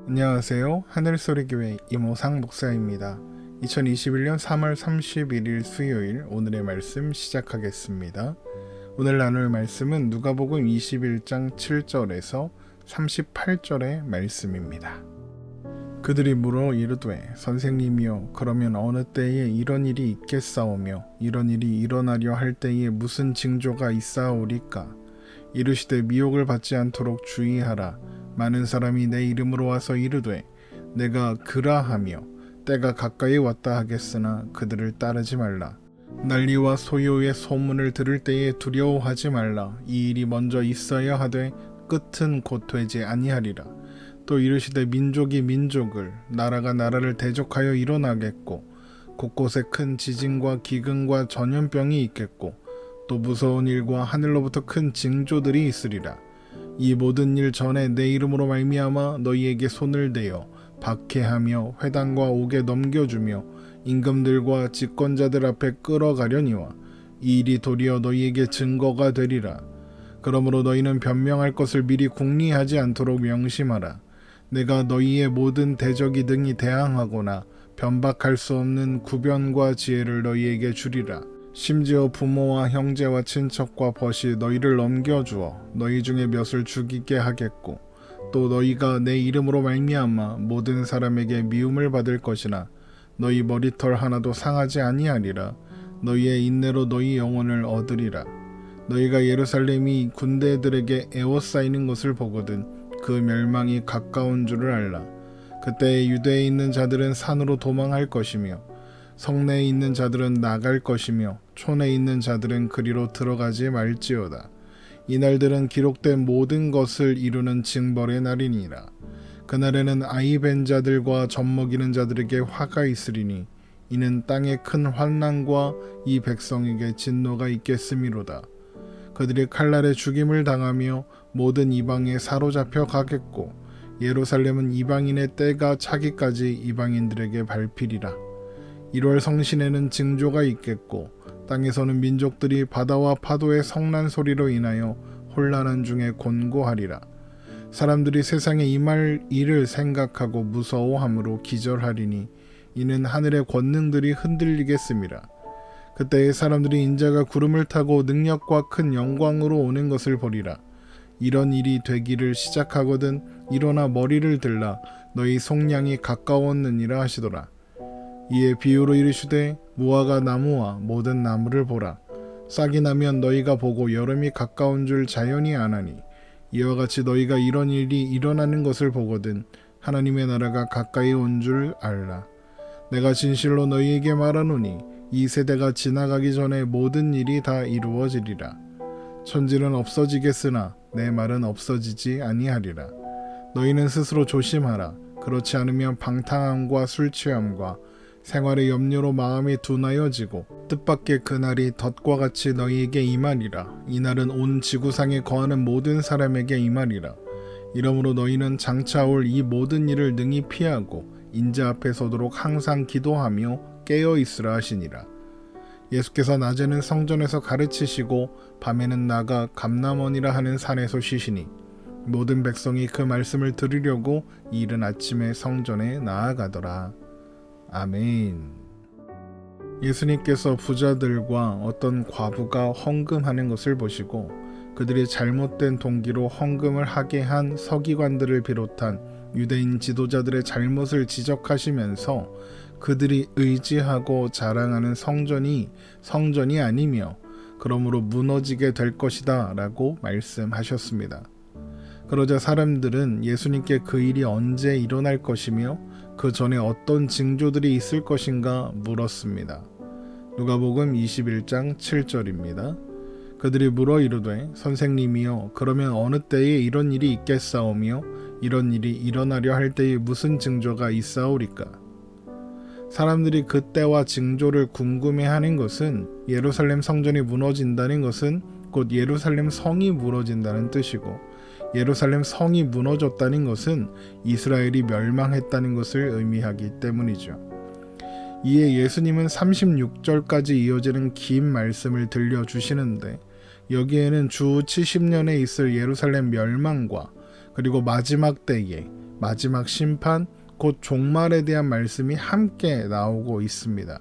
안녕하세요. 하늘소리교회 이모상 목사입니다. 2021년 3월 31일 수요일 오늘의 말씀 시작하겠습니다. 오늘 나눌 말씀은 누가복음 21장 7절에서 38절의 말씀입니다. 그들이 물어 이르되 선생님이여 그러면 어느 때에 이런 일이 있겠사오며 이런 일이 일어나려 할 때에 무슨 징조가 있사오리까? 이르시되 미혹을 받지 않도록 주의하라. 많은 사람이 내 이름으로 와서 이르되 내가 그라하며 때가 가까이 왔다 하겠으나 그들을 따르지 말라. 난리와 소요의 소문을 들을 때에 두려워하지 말라. 이 일이 먼저 있어야 하되 끝은 곧 되지 아니하리라. 또 이르시되 민족이 민족을 나라가 나라를 대적하여 일어나겠고 곳곳에 큰 지진과 기근과 전염병이 있겠고 또 무서운 일과 하늘로부터 큰 징조들이 있으리라. 이 모든 일 전에 내 이름으로 말미암아 너희에게 손을 대어 박해하며 회당과 옥에 넘겨주며 임금들과 집권자들 앞에 끌어가려니와 이 일이 도리어 너희에게 증거가 되리라. 그러므로 너희는 변명할 것을 미리 궁리하지 않도록 명심하라. 내가 너희의 모든 대적이 등이 대항하거나 변박할 수 없는 구변과 지혜를 너희에게 주리라. 심지어 부모와 형제와 친척과 벗이 너희를 넘겨주어 너희 중에 몇을 죽이게 하겠고 또 너희가 내 이름으로 말미암아 모든 사람에게 미움을 받을 것이나 너희 머리털 하나도 상하지 아니하리라. 너희의 인내로 너희 영혼을 얻으리라. 너희가 예루살렘이 군대들에게 에워싸이는 것을 보거든 그 멸망이 가까운 줄을 알라. 그때 유대에 있는 자들은 산으로 도망할 것이며 성내에 있는 자들은 나갈 것이며 촌에 있는 자들은 그리로 들어가지 말지어다. 이날들은 기록된 모든 것을 이루는 징벌의 날이니라. 그날에는 아이 벤 자들과 젖먹이는 자들에게 화가 있으리니 이는 땅에 큰 환난과 이 백성에게 진노가 있겠음이로다. 그들이 칼날에 죽임을 당하며 모든 이방에 사로잡혀 가겠고 예루살렘은 이방인의 때가 차기까지 이방인들에게 밟히리라. 1월 성신에는 징조가 있겠고 땅에서는 민족들이 바다와 파도의 성난 소리로 인하여 혼란한 중에 곤고하리라. 사람들이 세상에 임할 일을 생각하고 무서워함으로 기절하리니 이는 하늘의 권능들이 흔들리겠음이라. 그때에 사람들이 인자가 구름을 타고 능력과 큰 영광으로 오는 것을 보리라. 이런 일이 되기를 시작하거든 일어나 머리를 들라. 너희 속량이 가까웠느니라 하시더라. 이에 비유로 이르시되 무화과 나무와 모든 나무를 보라. 싹이 나면 너희가 보고 여름이 가까운 줄 자연히 아나니 이와 같이 너희가 이런 일이 일어나는 것을 보거든 하나님의 나라가 가까이 온 줄 알라. 내가 진실로 너희에게 말하노니 이 세대가 지나가기 전에 모든 일이 다 이루어지리라. 천지는 없어지겠으나 내 말은 없어지지 아니하리라. 너희는 스스로 조심하라. 그렇지 않으면 방탕함과 술취함과 생활의 염려로 마음이 둔하여지고 뜻밖의 그날이 덫과 같이 너희에게 임하리라. 이날은 온 지구상에 거하는 모든 사람에게 임하리라. 이러므로 너희는 장차 올 이 모든 일을 능히 피하고 인자 앞에 서도록 항상 기도하며 깨어 있으라 하시니라. 예수께서 낮에는 성전에서 가르치시고 밤에는 나가 감람원이라 하는 산에서 쉬시니 모든 백성이 그 말씀을 들으려고 이른 아침에 성전에 나아가더라. 아멘. 예수님께서 부자들과 어떤 과부가 헌금하는 것을 보시고 그들이 잘못된 동기로 헌금을 하게 한 서기관들을 비롯한 유대인 지도자들의 잘못을 지적하시면서 그들이 의지하고 자랑하는 성전이 아니며 그러므로 무너지게 될 것이다 라고 말씀하셨습니다. 그러자 사람들은 예수님께 그 일이 언제 일어날 것이며 그 전에 어떤 징조들이 있을 것인가 물었습니다. 누가복음 21장 7절입니다. 그들이 물어 이르되 선생님이여 그러면 어느 때에 이런 일이 있겠사오며 이런 일이 일어나려 할 때에 무슨 징조가 있사오리까? 사람들이 그 때와 징조를 궁금해하는 것은 예루살렘 성전이 무너진다는 것은 곧 예루살렘 성이 무너진다는 뜻이고 예루살렘 성이 무너졌다는 것은 이스라엘이 멸망했다는 것을 의미하기 때문이죠. 이에 예수님은 36절까지 이어지는 긴 말씀을 들려주시는데 여기에는 주 70년에 있을 예루살렘 멸망과 그리고 마지막 때에 마지막 심판, 곧 종말에 대한 말씀이 함께 나오고 있습니다.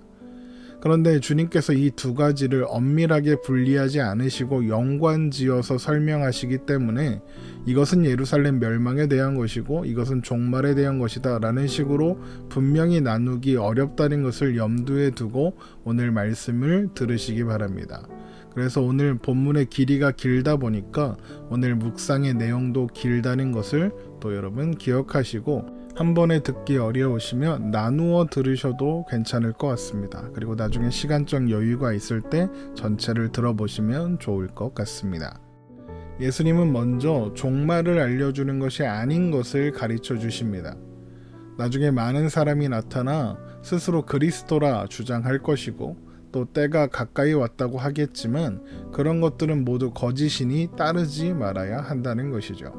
그런데 주님께서 이 두 가지를 엄밀하게 분리하지 않으시고 연관지어서 설명하시기 때문에 이것은 예루살렘 멸망에 대한 것이고 이것은 종말에 대한 것이다 라는 식으로 분명히 나누기 어렵다는 것을 염두에 두고 오늘 말씀을 들으시기 바랍니다. 그래서 오늘 본문의 길이가 길다 보니까 오늘 묵상의 내용도 길다는 것을 또 여러분 기억하시고 한 번에 듣기 어려우시면 나누어 들으셔도 괜찮을 것 같습니다. 그리고 나중에 시간적 여유가 있을 때 전체를 들어보시면 좋을 것 같습니다. 예수님은 먼저 종말을 알려주는 것이 아닌 것을 가르쳐 주십니다. 나중에 많은 사람이 나타나 스스로 그리스도라 주장할 것이고 또 때가 가까이 왔다고 하겠지만 그런 것들은 모두 거짓이니 따르지 말아야 한다는 것이죠.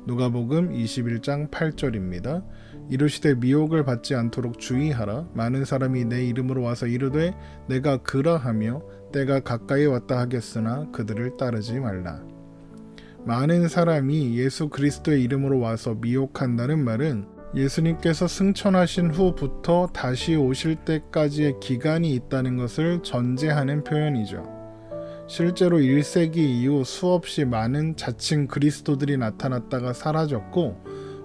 누가복음 21장 8절입니다. 이르시되 미혹을 받지 않도록 주의하라. 많은 사람이 내 이름으로 와서 이르되 내가 그라하며 때가 가까이 왔다 하겠으나 그들을 따르지 말라. 많은 사람이 예수 그리스도의 이름으로 와서 미혹한다는 말은 예수님께서 승천하신 후부터 다시 오실 때까지의 기간이 있다는 것을 전제하는 표현이죠. 실제로 1세기 이후 수없이 많은 자칭 그리스도들이 나타났다가 사라졌고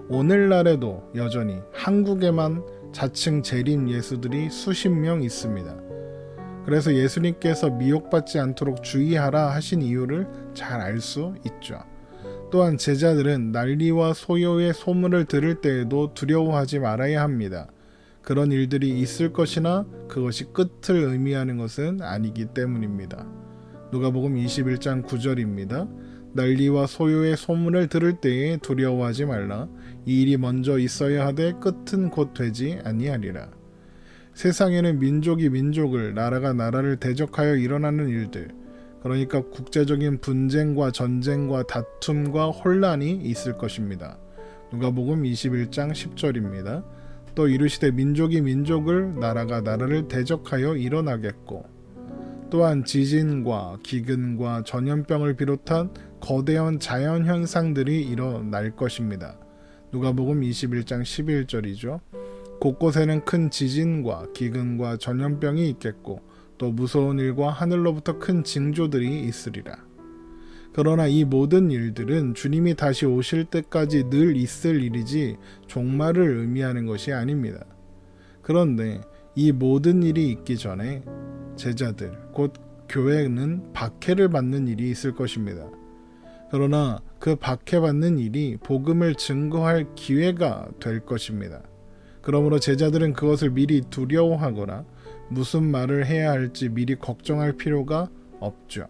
오늘날에도 여전히 한국에만 자칭 재림 예수들이 수십 명 있습니다. 그래서 예수님께서 미혹받지 않도록 주의하라 하신 이유를 잘 알 수 있죠. 또한 제자들은 난리와 소요의 소문을 들을 때에도 두려워하지 말아야 합니다. 그런 일들이 있을 것이나 그것이 끝을 의미하는 것은 아니기 때문입니다. 누가복음 21장 9절입니다. 난리와 소요의 소문을 들을 때에 두려워하지 말라. 이 일이 먼저 있어야 하되 끝은 곧 되지 아니하리라. 세상에는 민족이 민족을, 나라가 나라를 대적하여 일어나는 일들, 그러니까 국제적인 분쟁과 전쟁과 다툼과 혼란이 있을 것입니다. 누가복음 21장 10절입니다. 또 이르시되 민족이 민족을, 나라가 나라를 대적하여 일어나겠고 또한 지진과 기근과 전염병을 비롯한 거대한 자연현상들이 일어날 것입니다. 누가복음 21장 11절이죠. 곳곳에는 큰 지진과 기근과 전염병이 있겠고 또 무서운 일과 하늘로부터 큰 징조들이 있으리라. 그러나 이 모든 일들은 주님이 다시 오실 때까지 늘 있을 일이지 종말을 의미하는 것이 아닙니다. 그런데 이 모든 일이 있기 전에 제자들, 곧 교회는 박해를 받는 일이 있을 것입니다. 그러나 그 박해받는 일이 복음을 증거할 기회가 될 것입니다. 그러므로 제자들은 그것을 미리 두려워하거나 무슨 말을 해야 할지 미리 걱정할 필요가 없죠.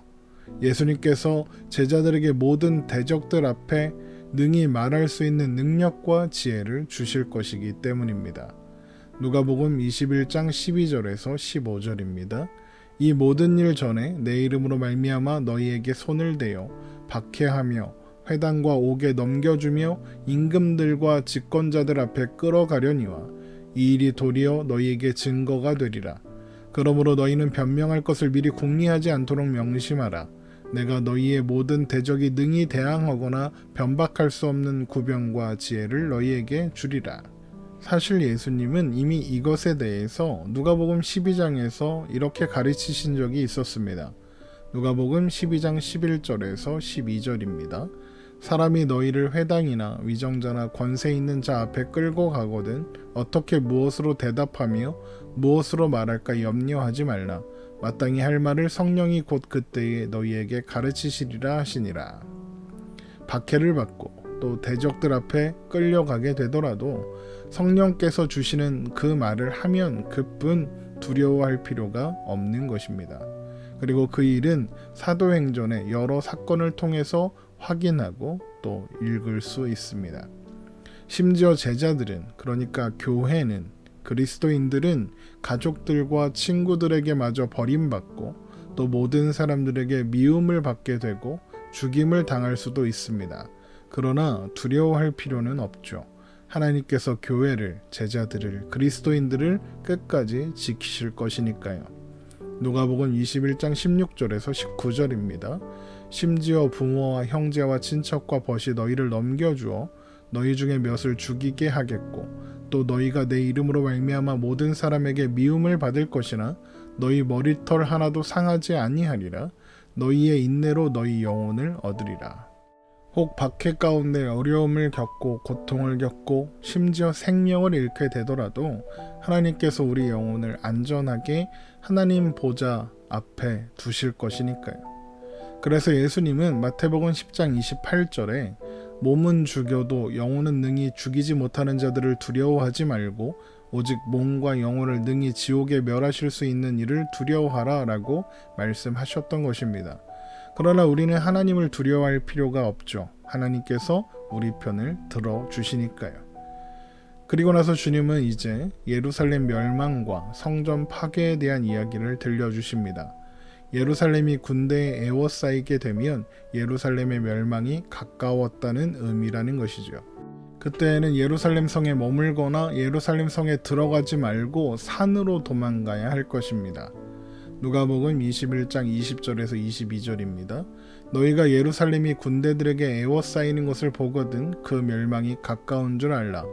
예수님께서 제자들에게 모든 대적들 앞에 능히 말할 수 있는 능력과 지혜를 주실 것이기 때문입니다. 누가복음 21장 12절에서 15절입니다. 이 모든 일 전에 내 이름으로 말미암아 너희에게 손을 대어 박해하며 회당과 옥에 넘겨주며 임금들과 집권자들 앞에 끌어가려니와 이 일이 도리어 너희에게 증거가 되리라. 그러므로 너희는 변명할 것을 미리 궁리하지 않도록 명심하라. 내가 너희의 모든 대적이 능히 대항하거나 변박할 수 없는 구병과 지혜를 너희에게 주리라. 사실 예수님은 이미 이것에 대해서 누가복음 12장에서 이렇게 가르치신 적이 있었습니다. 누가복음 12장 11절에서 12절입니다. 사람이 너희를 회당이나 위정자나 권세 있는 자 앞에 끌고 가거든 어떻게 무엇으로 대답하며 무엇으로 말할까 염려하지 말라. 마땅히 할 말을 성령이 곧 그때에 너희에게 가르치시리라 하시니라. 박해를 받고 또 대적들 앞에 끌려가게 되더라도 성령께서 주시는 그 말을 하면 그뿐 두려워할 필요가 없는 것입니다. 그리고 그 일은 사도행전의 여러 사건을 통해서 확인하고 또 읽을 수 있습니다. 심지어 제자들은, 그러니까 교회는, 그리스도인들은 가족들과 친구들에게 마저 버림받고 또 모든 사람들에게 미움을 받게 되고 죽임을 당할 수도 있습니다. 그러나 두려워할 필요는 없죠. 하나님께서 교회를, 제자들을, 그리스도인들을 끝까지 지키실 것이니까요. 누가복음 21장 16절에서 19절입니다. 심지어 부모와 형제와 친척과 벗이 너희를 넘겨주어 너희 중에 몇을 죽이게 하겠고 또 너희가 내 이름으로 말미암아 모든 사람에게 미움을 받을 것이나 너희 머리털 하나도 상하지 아니하리라. 너희의 인내로 너희 영혼을 얻으리라. 혹 박해 가운데 어려움을 겪고 고통을 겪고 심지어 생명을 잃게 되더라도 하나님께서 우리 영혼을 안전하게 하나님 보좌 앞에 두실 것이니까요. 그래서 예수님은 마태복음 10장 28절에 몸은 죽여도 영혼은 능히 죽이지 못하는 자들을 두려워하지 말고 오직 몸과 영혼을 능히 지옥에 멸하실 수 있는 이를 두려워하라 라고 말씀하셨던 것입니다. 그러나 우리는 하나님을 두려워할 필요가 없죠. 하나님께서 우리 편을 들어주시니까요. 그리고 나서 주님은 이제 예루살렘 멸망과 성전 파괴에 대한 이야기를 들려주십니다. 예루살렘이 군대에 에워싸이게 되면 예루살렘의 멸망이 가까웠다는 의미라는 것이죠. 그때에는 예루살렘 성에 머물거나 예루살렘 성에 들어가지 말고 산으로 도망가야 할 것입니다. 누가복음 21장 20절에서 22절입니다. 너희가 예루살렘이 군대들에게 에워싸이는 것을 보거든 그 멸망이 가까운 줄 알라.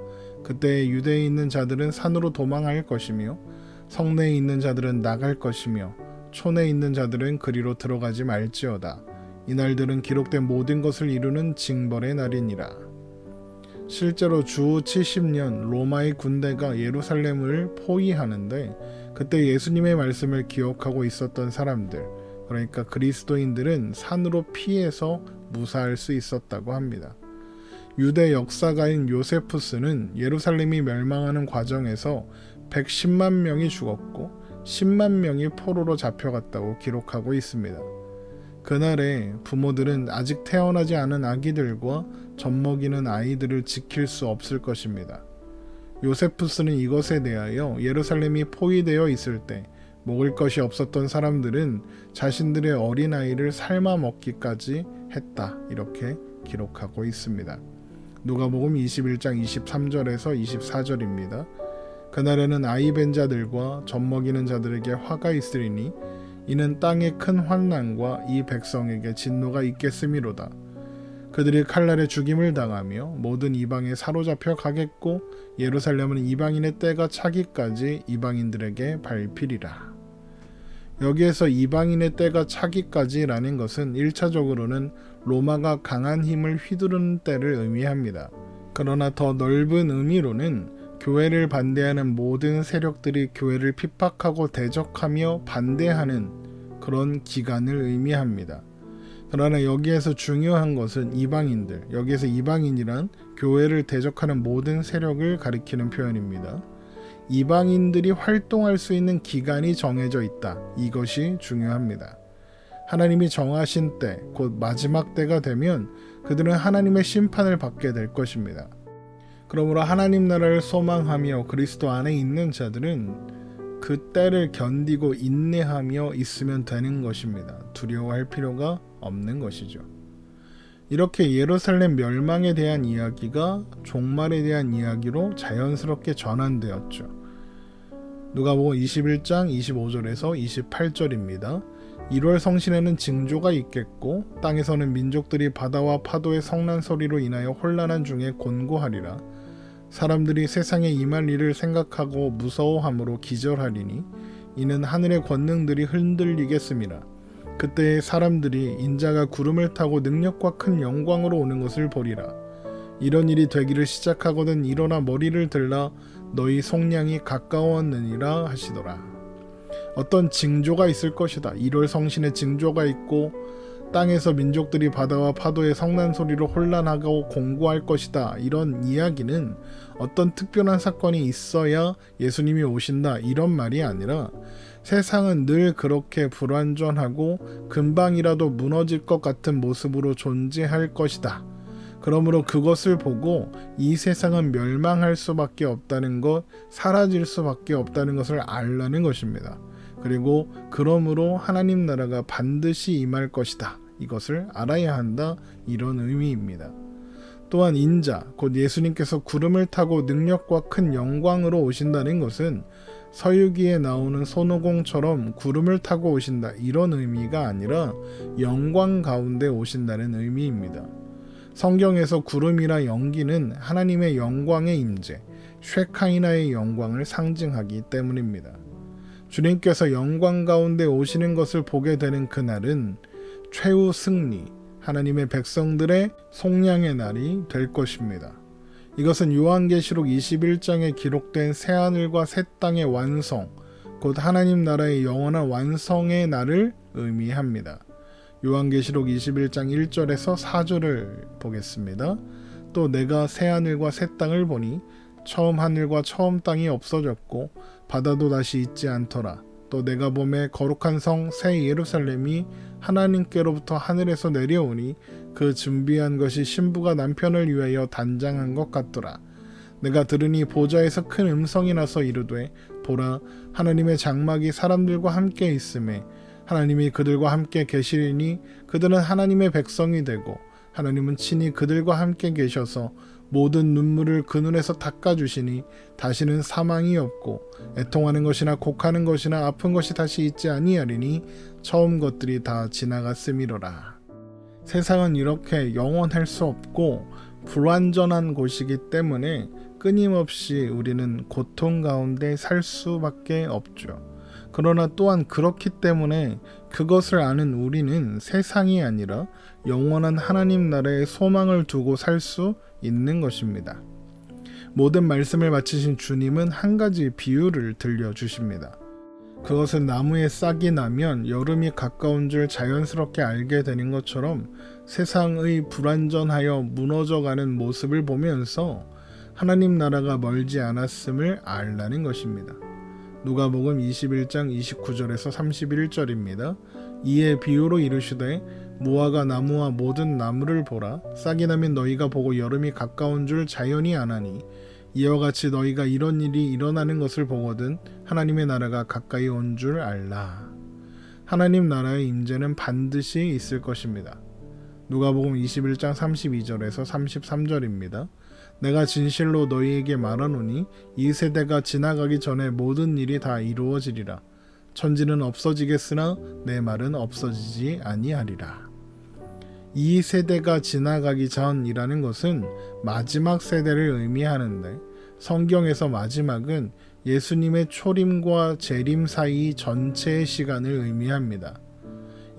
그때 유대에 있는 자들은 산으로 도망할 것이며 성내에 있는 자들은 나갈 것이며 촌에 있는 자들은 그리로 들어가지 말지어다. 이날들은 기록된 모든 것을 이루는 징벌의 날이니라. 실제로 주 70년 로마의 군대가 예루살렘을 포위하는데 그때 예수님의 말씀을 기억하고 있었던 사람들, 그러니까 그리스도인들은 산으로 피해서 무사할 수 있었다고 합니다. 유대 역사가인 요세푸스는 예루살렘이 멸망하는 과정에서 110만 명이 죽었고 10만 명이 포로로 잡혀갔다고 기록하고 있습니다. 그날에 부모들은 아직 태어나지 않은 아기들과 젖먹이는 아이들을 지킬 수 없을 것입니다. 요세푸스는 이것에 대하여 예루살렘이 포위되어 있을 때 먹을 것이 없었던 사람들은 자신들의 어린아이를 삶아 먹기까지 했다, 이렇게 기록하고 있습니다. 누가복음 21장 23절에서 24절입니다. 그날에는 아이 벤 자들과 젖먹이는 자들에게 화가 있으리니 이는 땅에 큰 환난과 이 백성에게 진노가 있겠음이로다. 그들이 칼날에 죽임을 당하며 모든 이방에 사로잡혀 가겠고 예루살렘은 이방인의 때가 차기까지 이방인들에게 밟히리라. 여기에서 이방인의 때가 차기까지라는 것은 1차적으로는 로마가 강한 힘을 휘두르는 때를 의미합니다. 그러나 더 넓은 의미로는 교회를 반대하는 모든 세력들이 교회를 핍박하고 대적하며 반대하는 그런 기간을 의미합니다. 그러나 여기에서 중요한 것은 이방인들, 여기에서 이방인이란 교회를 대적하는 모든 세력을 가리키는 표현입니다. 이방인들이 활동할 수 있는 기간이 정해져 있다. 이것이 중요합니다. 하나님이 정하신 때, 곧 마지막 때가 되면 그들은 하나님의 심판을 받게 될 것입니다. 그러므로 하나님 나라를 소망하며 그리스도 안에 있는 자들은 그 때를 견디고 인내하며 있으면 되는 것입니다. 두려워할 필요가 없는 것이죠. 이렇게 예루살렘 멸망에 대한 이야기가 종말에 대한 이야기로 자연스럽게 전환되었죠. 누가복음 21장 25절에서 28절입니다. 1월 성신에는 징조가 있겠고 땅에서는 민족들이 바다와 파도의 성난 소리로 인하여 혼란한 중에 곤고하리라. 사람들이 세상에 임할 일을 생각하고 무서워함으로 기절하리니 이는 하늘의 권능들이 흔들리겠음이라. 그때 사람들이 인자가 구름을 타고 능력과 큰 영광으로 오는 것을 보리라. 이런 일이 되기를 시작하거든 일어나 머리를 들라 너희 속량이 가까웠느니라 하시더라. 어떤 징조가 있을 것이다. 1월 성신의 징조가 있고 땅에서 민족들이 바다와 파도의 성난 소리로 혼란하고 공고할 것이다. 이런 이야기는 어떤 특별한 사건이 있어야 예수님이 오신다, 이런 말이 아니라 세상은 늘 그렇게 불완전하고 금방이라도 무너질 것 같은 모습으로 존재할 것이다. 그러므로 그것을 보고 이 세상은 멸망할 수밖에 없다는 것, 사라질 수밖에 없다는 것을 알라는 것입니다. 그리고 그러므로 하나님 나라가 반드시 임할 것이다. 이것을 알아야 한다. 이런 의미입니다. 또한 인자, 곧 예수님께서 구름을 타고 능력과 큰 영광으로 오신다는 것은 서유기에 나오는 손오공처럼 구름을 타고 오신다, 이런 의미가 아니라 영광 가운데 오신다는 의미입니다. 성경에서 구름이나 연기는 하나님의 영광의 임재, 쉐카이나의 영광을 상징하기 때문입니다. 주님께서 영광 가운데 오시는 것을 보게 되는 그날은 최후 승리, 하나님의 백성들의 속량의 날이 될 것입니다. 이것은 요한계시록 21장에 기록된 새하늘과 새 땅의 완성, 곧 하나님 나라의 영원한 완성의 날을 의미합니다. 요한계시록 21장 1절에서 4절을 보겠습니다. 또 내가 새하늘과 새 땅을 보니 처음 하늘과 처음 땅이 없어졌고 바다도 다시 있지 않더라. 또 내가 보매 거룩한 성 새 예루살렘이 하나님께로부터 하늘에서 내려오니 그 준비한 것이 신부가 남편을 위하여 단장한 것 같더라. 내가 들으니 보좌에서 큰 음성이 나서 이르되 보라 하나님의 장막이 사람들과 함께 있음에 하나님이 그들과 함께 계시리니 그들은 하나님의 백성이 되고 하나님은 친히 그들과 함께 계셔서 모든 눈물을 그 눈에서 닦아주시니 다시는 사망이 없고 애통하는 것이나 곡하는 것이나 아픈 것이 다시 있지 아니하리니 처음 것들이 다 지나갔음이로라. 세상은 이렇게 영원할 수 없고 불완전한 곳이기 때문에 끊임없이 우리는 고통 가운데 살 수밖에 없죠. 그러나 또한 그렇기 때문에 그것을 아는 우리는 세상이 아니라 영원한 하나님 나라의 소망을 두고 살 수 있는 것입니다. 모든 말씀을 마치신 주님은 한 가지 비유를 들려주십니다. 그것은 나무에 싹이 나면 여름이 가까운 줄 자연스럽게 알게 되는 것처럼 세상의 불완전하여 무너져가는 모습을 보면서 하나님 나라가 멀지 않았음을 알라는 것입니다. 누가복음 21장 29절에서 31절입니다. 이에 비유로 이르시되 무화과 나무와 모든 나무를 보라. 싹이 나면 너희가 보고 여름이 가까운 줄 자연히 아나니 이와 같이 너희가 이런 일이 일어나는 것을 보거든 하나님의 나라가 가까이 온 줄 알라. 하나님 나라의 임재는 반드시 있을 것입니다. 누가복음 21장 32절에서 33절입니다. 내가 진실로 너희에게 말하노니 이 세대가 지나가기 전에 모든 일이 다 이루어지리라. 천지는 없어지겠으나 내 말은 없어지지 아니하리라. 이 세대가 지나가기 전이라는 것은 마지막 세대를 의미하는데 성경에서 마지막은 예수님의 초림과 재림 사이 전체의 시간을 의미합니다.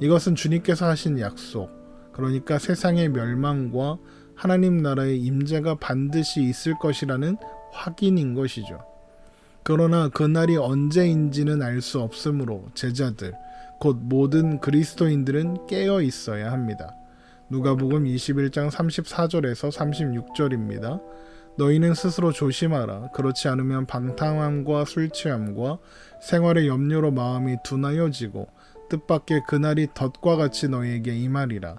이것은 주님께서 하신 약속, 그러니까 세상의 멸망과 하나님 나라의 임재가 반드시 있을 것이라는 확인인 것이죠. 그러나 그날이 언제인지는 알 수 없으므로 제자들, 곧 모든 그리스도인들은 깨어 있어야 합니다. 누가복음 21장 34절에서 36절입니다. 너희는 스스로 조심하라. 그렇지 않으면 방탕함과 술 취함과 생활의 염려로 마음이 둔하여지고 뜻밖의 그날이 덫과 같이 너희에게 임하리라.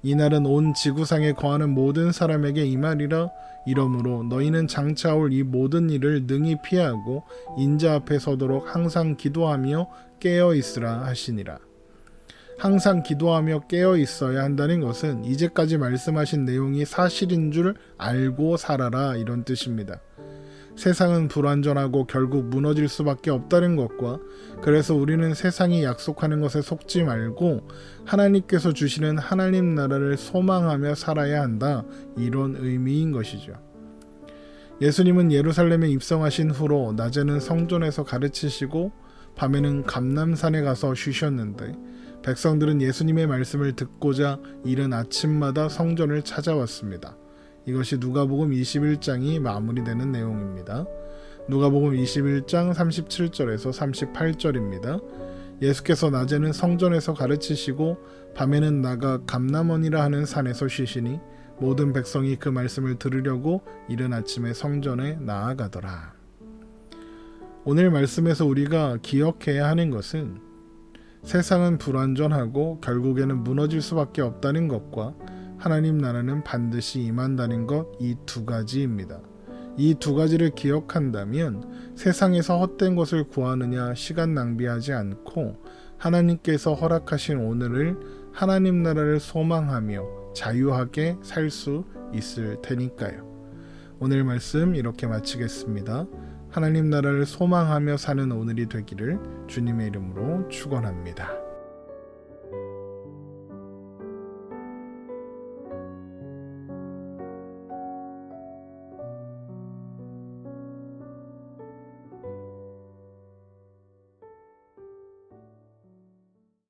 이날은 온 지구상에 거하는 모든 사람에게 임하리라. 이러므로 너희는 장차 올 이 모든 일을 능히 피하고 인자 앞에 서도록 항상 기도하며 깨어 있으라 하시니라. 항상 기도하며 깨어 있어야 한다는 것은 이제까지 말씀하신 내용이 사실인 줄 알고 살아라 이런 뜻입니다. 세상은 불완전하고 결국 무너질 수밖에 없다는 것과 그래서 우리는 세상이 약속하는 것에 속지 말고 하나님께서 주시는 하나님 나라를 소망하며 살아야 한다 이런 의미인 것이죠. 예수님은 예루살렘에 입성하신 후로 낮에는 성전에서 가르치시고 밤에는 감람산에 가서 쉬셨는데 백성들은 예수님의 말씀을 듣고자 이른 아침마다 성전을 찾아왔습니다. 이것이 누가복음 21장이 마무리되는 내용입니다. 누가복음 21장 37절에서 38절입니다. 예수께서 낮에는 성전에서 가르치시고 밤에는 나가 감람원이라 하는 산에서 쉬시니 모든 백성이 그 말씀을 들으려고 이른 아침에 성전에 나아가더라. 오늘 말씀에서 우리가 기억해야 하는 것은 세상은 불완전하고 결국에는 무너질 수밖에 없다는 것과 하나님 나라는 반드시 임한다는 것, 이 두 가지입니다. 이 두 가지를 기억한다면 세상에서 헛된 것을 구하느냐 시간 낭비하지 않고 하나님께서 허락하신 오늘을 하나님 나라를 소망하며 자유하게 살 수 있을 테니까요. 오늘 말씀 이렇게 마치겠습니다. 하나님 나라를 소망하며 사는 오늘이 되기를 주님의 이름으로 축원합니다.